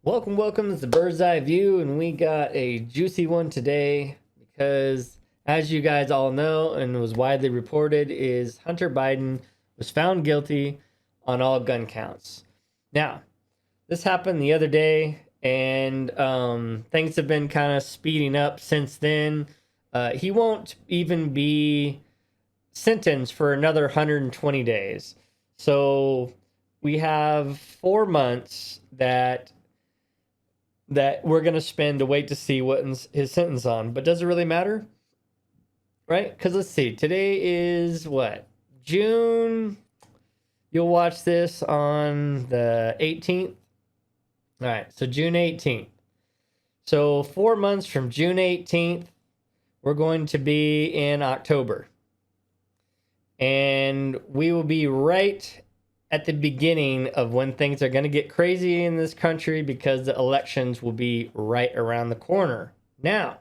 Welcome. This is the Bird's Eye View, and we got a juicy one today because, as you guys all know, and was widely reported, is Hunter Biden was found guilty on all gun counts. Now, this happened the other day, and things have been kind of speeding up since then. He won't even be sentenced for another 120 days. So we have 4 months that we're going to spend to wait to see what his sentence on. But does it really matter? Right? Because let's see. Today is what? June. You'll watch this on the 18th. All right. So June 18th. So 4 months from June 18th, we're going to be in October. And we will be right at the beginning of when things are going to get crazy in this country because the elections will be right around the corner. Now,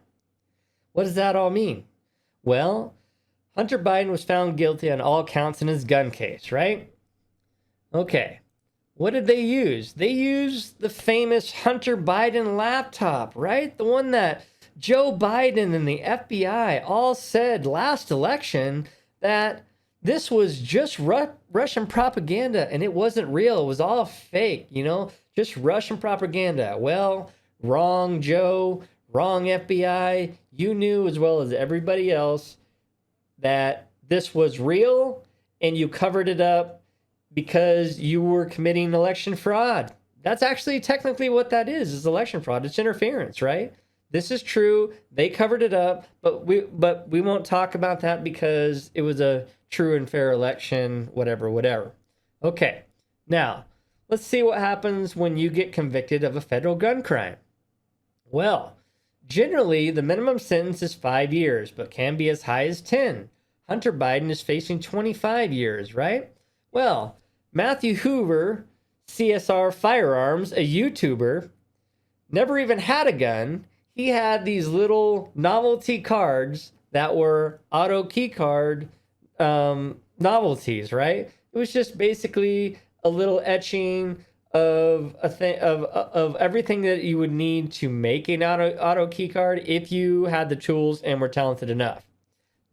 what does that all mean? Well, Hunter Biden was found guilty on all counts in his gun case, right? Okay. What did they use? They used the famous Hunter Biden laptop, right? The one that Joe Biden and the FBI all said last election that this was just Russian propaganda and it wasn't real. It was all fake, just Russian propaganda. Well, wrong, Joe, wrong, FBI. You knew as well as everybody else that this was real and you covered it up because you were committing election fraud. That's actually technically what that is election fraud. It's interference, right? This is true. They covered it up, but we won't talk about that because it was a true and fair election, whatever. Okay, now let's see what happens when you get convicted of a federal gun crime. Well, generally the minimum sentence is 5 years, but can be as high as 10. Hunter Biden is facing 25 years, right? Well, Matthew Hoover, CSR Firearms, a YouTuber, never even had a gun. He had these little novelty cards that were auto key card novelties, right? It was just basically a little etching of of everything that you would need to make an auto key card if you had the tools and were talented enough.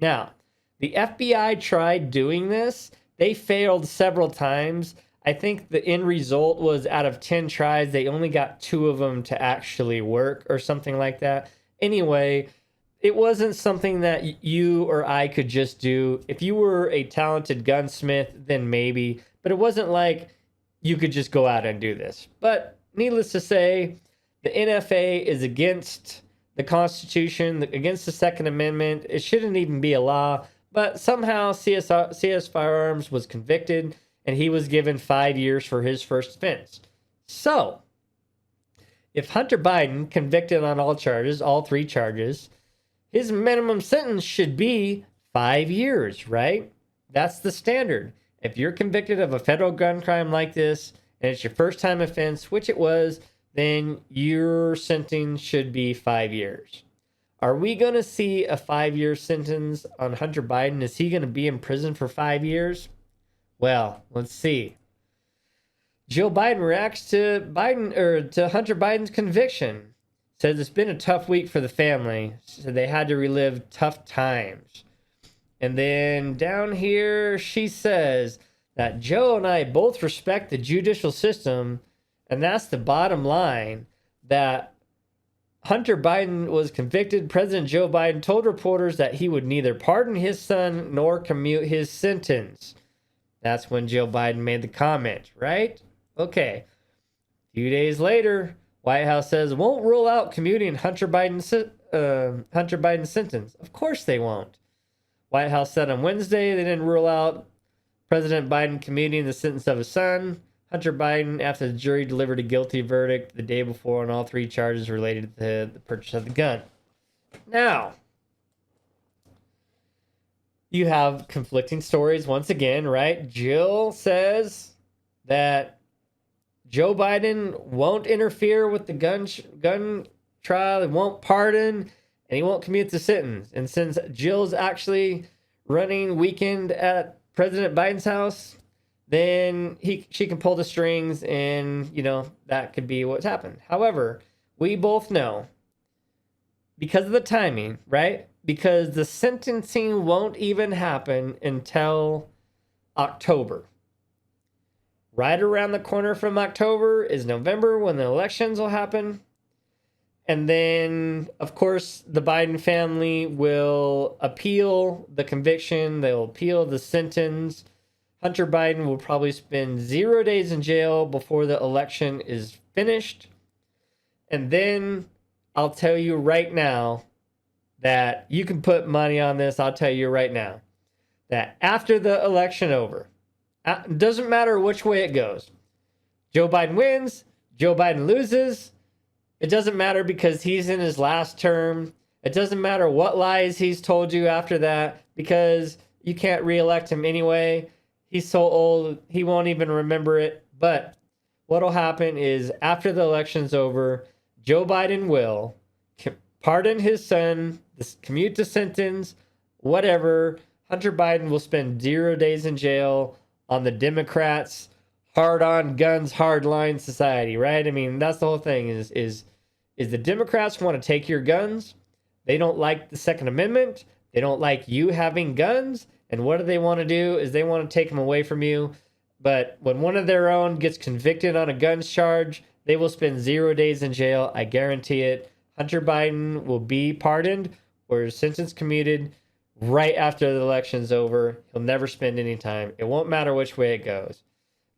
Now, the FBI tried doing this. They failed several times. I think the end result was out of 10 tries, they only got 2 of them to actually work or something like that. Anyway, it wasn't something that you or I could just do. If you were a talented gunsmith, then maybe. But it wasn't like you could just go out and do this. But needless to say, the NFA is against the Constitution, against the Second Amendment. It shouldn't even be a law. But somehow CS Firearms was convicted, and he was given 5 years for his first offense. So, if Hunter Biden convicted on all charges, all 3 charges, his minimum sentence should be 5 years, right? That's the standard. If you're convicted of a federal gun crime like this, and it's your first time offense, which it was, then your sentence should be 5 years. Are we going to see a 5-year sentence on Hunter Biden? Is he going to be in prison for 5 years? Well, let's see. Joe Biden reacts to Hunter Biden's conviction. Says it's been a tough week for the family. So they had to relive tough times. And then down here, she says that Joe and I both respect the judicial system, and that's the bottom line. That Hunter Biden was convicted. President Joe Biden told reporters that he would neither pardon his son nor commute his sentence. That's when Joe Biden made the comment, right? Okay. A few days later, White House says won't rule out commuting Hunter Biden's sentence. Of course they won't. White House said on Wednesday they didn't rule out President Biden commuting the sentence of his son, Hunter Biden, after the jury delivered a guilty verdict the day before on all 3 charges related to the purchase of the gun. Now, you have conflicting stories once again, right? Jill says that Joe Biden won't interfere with the gun trial, he won't pardon, and he won't commute the sentence. And since Jill's actually running weekend at President Biden's house, then she can pull the strings, and that could be what's happened. However, we both know, because of the timing, right? Because the sentencing won't even happen until October. Right around the corner from October is November, when the elections will happen. And then, of course, the Biden family will appeal the conviction. They'll appeal the sentence. Hunter Biden will probably spend 0 days in jail before the election is finished. And then I'll tell you right now that you can put money on this. I'll tell you right now that after the election over, doesn't matter which way it goes. Joe Biden wins, Joe Biden loses. It doesn't matter, because he's in his last term. It doesn't matter what lies he's told you after that, because you can't reelect him anyway. He's so old, he won't even remember it. But what'll happen is, after the election's over, Joe Biden will pardon his son, commute the sentence, whatever. Hunter Biden will spend 0 days in jail on the Democrats' hard on guns, hard line society, right? I mean, that's the whole thing is the Democrats want to take your guns. They don't like the Second Amendment. They don't like you having guns. And what do they want to do is they want to take them away from you. But when one of their own gets convicted on a guns charge, they will spend 0 days in jail. I guarantee it. Hunter Biden will be pardoned or his sentence commuted right after the election's over. He'll never spend any time. It won't matter which way it goes.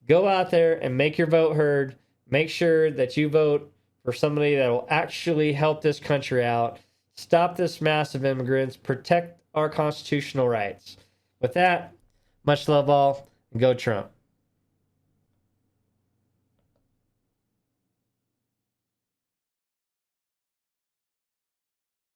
Go out there and make your vote heard. Make sure that you vote for somebody that will actually help this country out, stop this mass of immigrants, protect our constitutional rights. With that, much love all, and go Trump.